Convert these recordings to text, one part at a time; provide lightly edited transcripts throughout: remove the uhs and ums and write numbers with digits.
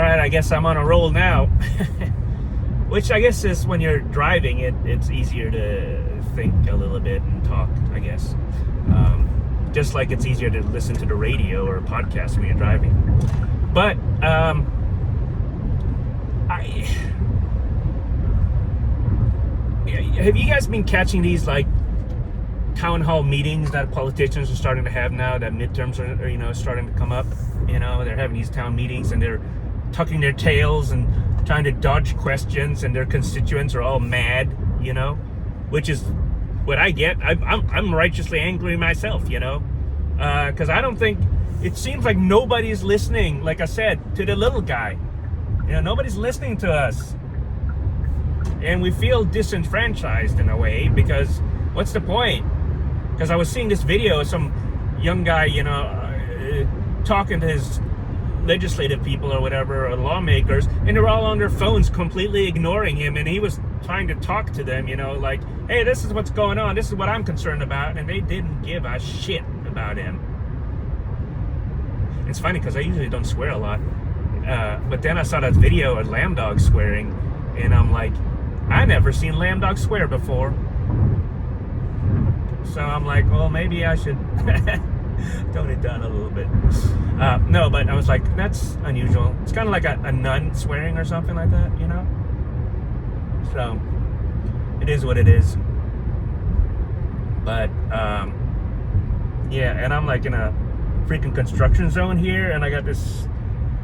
right, I guess I'm on a roll now. Which I guess is when you're driving, it's easier to think a little bit and talk, I guess. Just like it's easier to listen to the radio or podcast when you're driving. But have you guys been catching these like town hall meetings that politicians are starting to have now that midterms are starting to come up? They're having these town meetings and they're tucking their tails and trying to dodge questions, and their constituents are all mad, which is what I get. I'm righteously angry myself, because I don't think, it seems like nobody's listening, like I said, to the little guy. Nobody's listening to us. And we feel disenfranchised in a way, because what's the point? Because I was seeing this video of some young guy, talking to his legislative people or whatever, or lawmakers, and they're all on their phones completely ignoring him, and he was trying to talk to them, like, hey, this is what's going on, this is what I'm concerned about, and they didn't give a shit about him. It's funny because I usually don't swear a lot, but then I saw that video of Lambdog swearing, and I'm like, I never seen Lambdog swear before. So I'm like, well, maybe I should tone it down a little bit. No, but I was like, that's unusual. It's kind of like a nun swearing or something like that, So it is what it is. But yeah, and I'm like in a freaking construction zone here, and I got this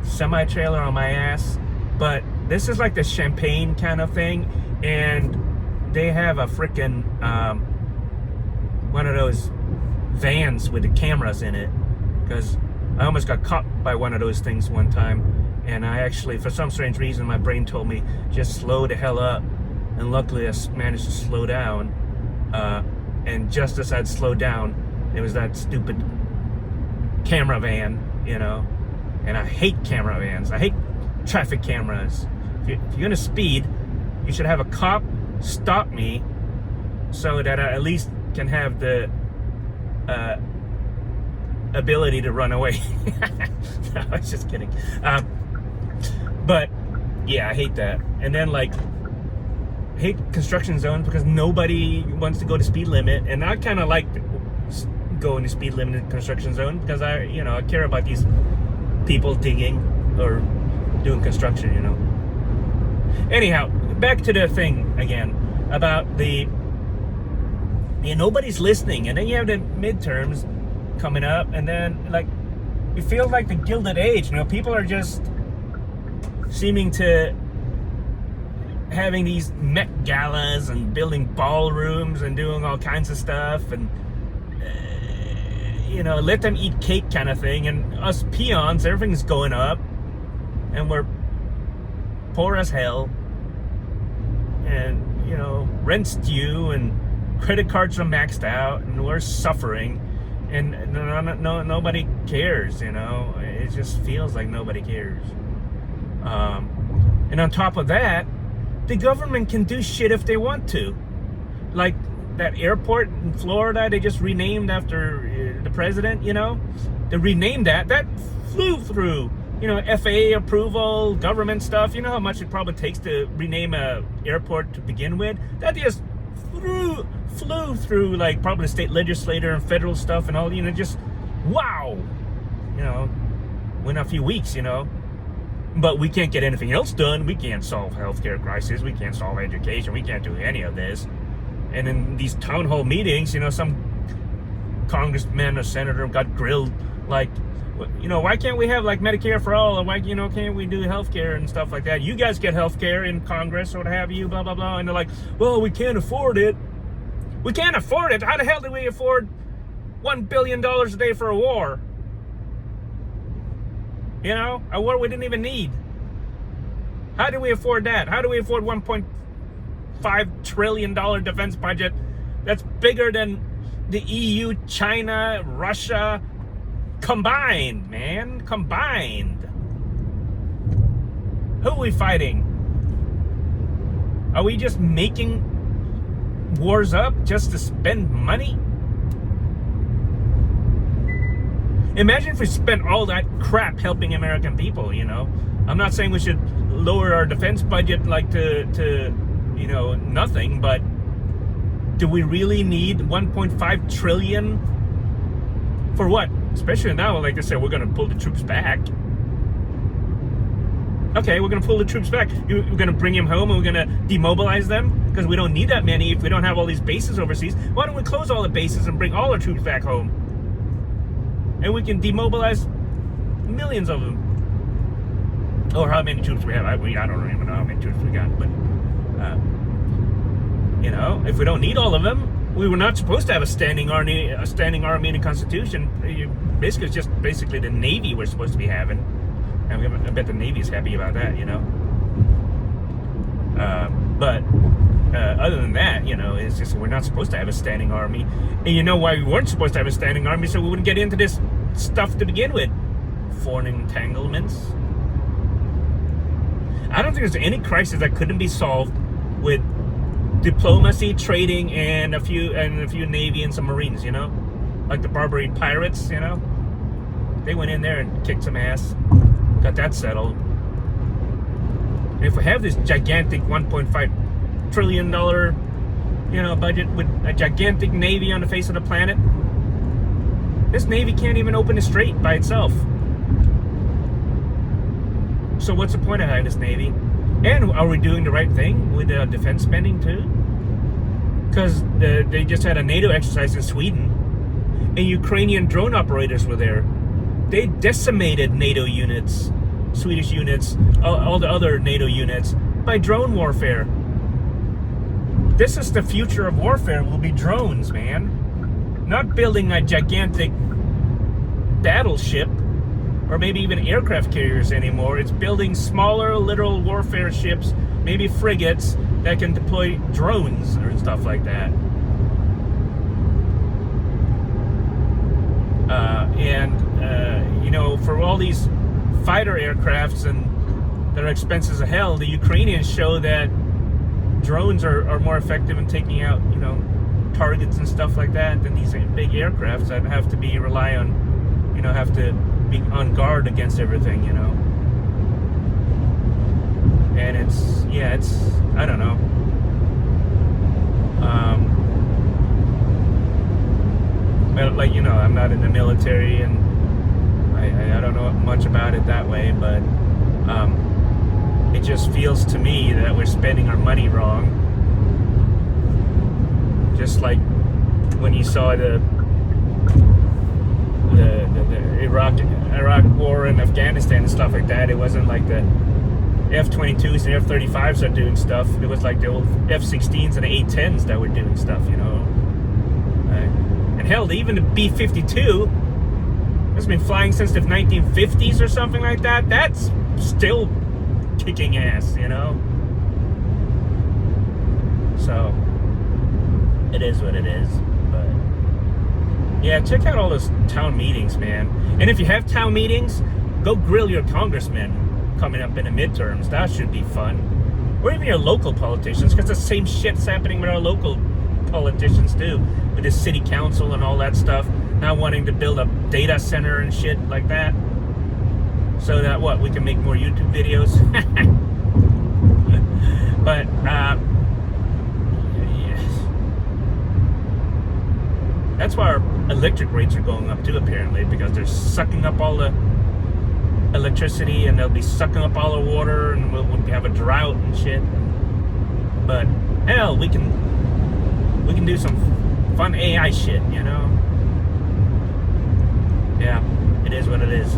semi-trailer on my ass. But this is like the Champagne kind of thing, and they have a freaking one of those vans with the cameras in it, because I almost got caught by one of those things one time, and I actually, for some strange reason, my brain told me just slow the hell up, and luckily I managed to slow down, and just as I'd slowed down, it was that stupid camera van, and I hate camera vans. I hate traffic cameras. If you're gonna speed, you should have a cop stop me so that I at least can have the ability to run away. No, I was just kidding. But yeah, I hate that. And then like, hate construction zones because nobody wants to go to speed limit, and I kind of like going to speed limit in construction zone because I care about these people digging or doing construction. Anyhow, back to the thing again about the nobody's listening, and then you have the midterms coming up, and then like it feels like the Gilded Age. People are just seeming to having these Met galas and building ballrooms and doing all kinds of stuff, and let them eat cake kind of thing. And us peons, everything's going up, and we're poor as hell, and rent's due, and credit cards are maxed out, and we're suffering, and nobody cares. It just feels like nobody cares. And on top of that, the government can do shit if they want to. Like that airport in Florida, they just renamed after the president. They renamed that flew through FAA approval, government stuff. You know how much it probably takes to rename a airport to begin with? That just flew through like probably the state legislature and federal stuff and all, just wow. In a few weeks, But we can't get anything else done. We can't solve healthcare crisis. We can't solve education. We can't do any of this. And in these town hall meetings, some congressman or senator got grilled like, why can't we have like Medicare for all? Or why, can't we do healthcare and stuff like that? You guys get healthcare in Congress or what have you, blah, blah, blah. And they're like, well, we can't afford it. We can't afford it. How the hell do we afford $1 billion a day for a war? A war we didn't even need. How do we afford that? How do we afford $1.5 trillion defense budget that's bigger than the EU, China, Russia combined, man? Combined. Who are we fighting? Are we just making wars up just to spend money? Imagine if we spent all that crap helping American people, you know. I'm not saying we should lower our defense budget like to you know, nothing, but do we really need 1.5 trillion for what? Especially now, like I said, we're going to pull the troops back. Okay, we're going to pull the troops back. We're going to bring them home and we're going to demobilize them because we don't need that many if we don't have all these bases overseas. Why don't we close all the bases and bring all our troops back home? And we can demobilize millions of them. Or how many troops we have. I don't even know how many troops we got. But, you know, if we don't need all of them, we were not supposed to have a standing army in the Constitution. Basically, it's just basically the Navy we're supposed to be having. And I bet the Navy is happy about that, you know. But other than that, you know, it's just we're not supposed to have a standing army. And you know why we weren't supposed to have a standing army? So we wouldn't get into this stuff to begin with. Foreign entanglements. I don't think there's any crisis that couldn't be solved with diplomacy, trading, and a few Navy and some Marines, you know? Like the Barbary pirates, you know? They went in there and kicked some ass. Got that settled. And if we have this gigantic $1.5 trillion, you know, budget with a gigantic Navy on the face of the planet, this Navy can't even open a strait by itself. So what's the point of having this Navy? And are we doing the right thing with defense spending too? Because they just had a NATO exercise in Sweden, and Ukrainian drone operators were there. They decimated NATO units, Swedish units, all the other NATO units by drone warfare. This is the future of warfare, will be drones, man. Not building a gigantic battleship or maybe even aircraft carriers anymore. It's building smaller little warfare ships, maybe frigates, that can deploy drones or stuff like that. You know, for all these fighter aircrafts and that are expensive as hell, the Ukrainians show that drones are more effective in taking out, you know, targets and stuff like that than these big aircrafts that have to rely on, you know, have to be on guard against everything, you know. And it's I don't know. Well, like, you know, I'm not in the military and I don't know much about it that way, but it just feels to me that we're spending our money wrong. Just like when you saw the Iraq war and Afghanistan and stuff like that, it wasn't like the F-22s and F-35s are doing stuff. It was like the old F-16s and the A-10s that were doing stuff, you know. And hell, even the B-52 has been flying since the 1950s or something like that. That's still kicking ass, you know. So it is what it is. But yeah, check out all those town meetings, man. And if you have town meetings, go grill your congressmen coming up in the midterms. That should be fun. Or even your local politicians, because the same shit's happening with our local politicians too, with the city council and all that stuff, not wanting to build a data center and shit like that, so that we can make more YouTube videos. But yes, that's why our electric rates are going up too, apparently, because they're sucking up all the electricity, and they'll be sucking up all the water, and we'll have a drought and shit. But hell, we can do some fun AI shit, you know. Yeah, it is what it is.